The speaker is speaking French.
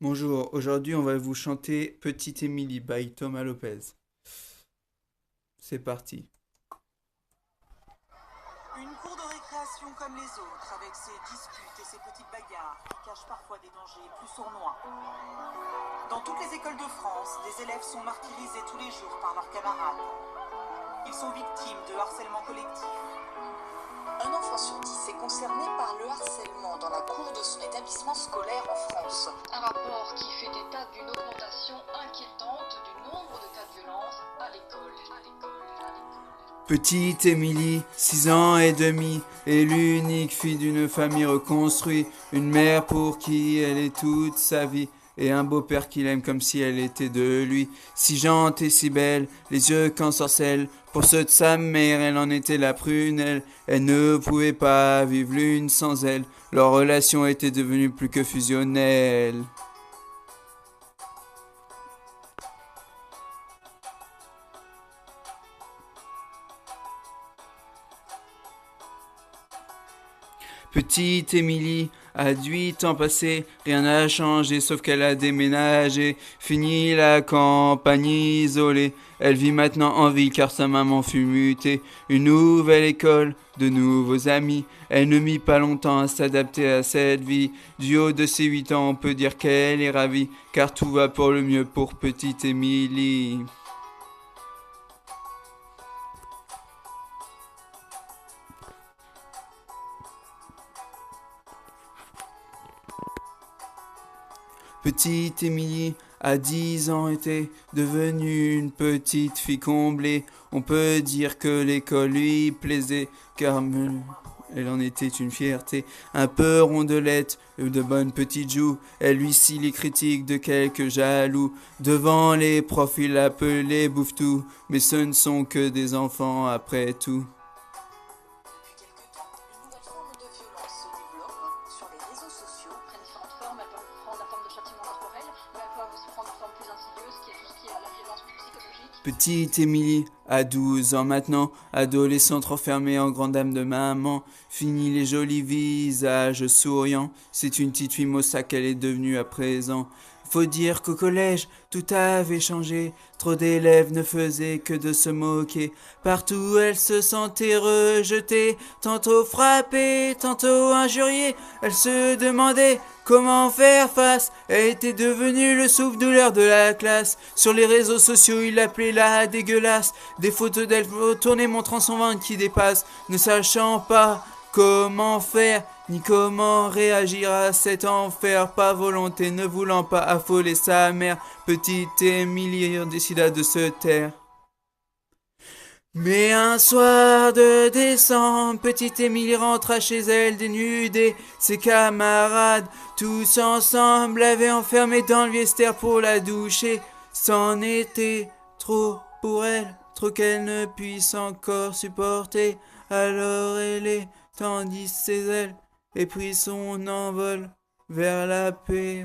Bonjour, aujourd'hui on va vous chanter Petite Émilie by Thomas Lopez. C'est parti. Une cour de récréation comme les autres, avec ses disputes et ses petites bagarres qui cachent parfois des dangers plus sournois. Dans toutes les écoles de France, des élèves sont martyrisés tous les jours par leurs camarades. Ils sont victimes de harcèlement collectif. Un enfant sur 10 est concerné par le harcèlement dans la cour de son établissement scolaire en France. Un rapport qui fait état d'une augmentation inquiétante du nombre de cas de violence à l'école. Petite Émilie, 6 ans et demi, est l'unique fille d'une famille reconstruite, une mère pour qui elle est toute sa vie, et un beau-père qui l'aime comme si elle était de lui. Si gentille et si belle, les yeux qu'ensorcellent, pour ceux de sa mère, elle en était la prunelle. Elle ne pouvait pas vivre l'une sans elle, leur relation était devenue plus que fusionnelle. Petite Émilie a 8 ans passés, rien n'a changé sauf qu'elle a déménagé, fini la campagne isolée. Elle vit maintenant en ville car sa maman fut mutée. Une nouvelle école, de nouveaux amis. Elle ne mit pas longtemps à s'adapter à cette vie. Du haut de ses 8 ans, on peut dire qu'elle est ravie, car tout va pour le mieux pour petite Émilie. Petite Émilie, à 10 ans, était devenue une petite fille comblée. On peut dire que l'école lui plaisait, car elle en était une fierté. Un peu rondelette, de bonnes petites joues, elle lui scie les critiques de quelques jaloux. Devant les profs, il l'appelait bouffe-tout, mais ce ne sont que des enfants après tout. Depuis quelque temps, une nouvelle forme de violence se développe sur les réseaux sociaux. Prennent différentes formes, elles peuvent prendre la forme de châtiment corporel, mais elles peuvent aussi prendre une forme plus insidieuse qui est tout ce qui est la violence psychologique. Petite Émilie, à 12 ans maintenant, adolescente renfermée en grande dame de maman, fini les jolis visages souriants, c'est une petite fille maussade qu'elle est devenue à présent. Faut dire qu'au collège, tout avait changé, trop d'élèves ne faisaient que de se moquer. Partout elle se sentait rejetée, tantôt frappée, tantôt injuriée. Elle se demandait comment faire face, elle était devenue le souffle-douleur de la classe. Sur les réseaux sociaux, il l'appelait la dégueulasse. Des photos d'elle tournées montrant son ventre qui dépasse, ne sachant pas comment faire, ni comment réagir à cet enfer. Pas volonté, ne voulant pas affoler sa mère, petite Émilie décida de se taire. Mais un soir de décembre, petite Émilie rentra chez elle dénudée. Ses camarades, tous ensemble, l'avaient enfermée dans le vestiaire pour la doucher. C'en était trop pour elle, trop qu'elle ne puisse encore supporter. Alors elle étendit ses ailes et prit son envol vers la paix.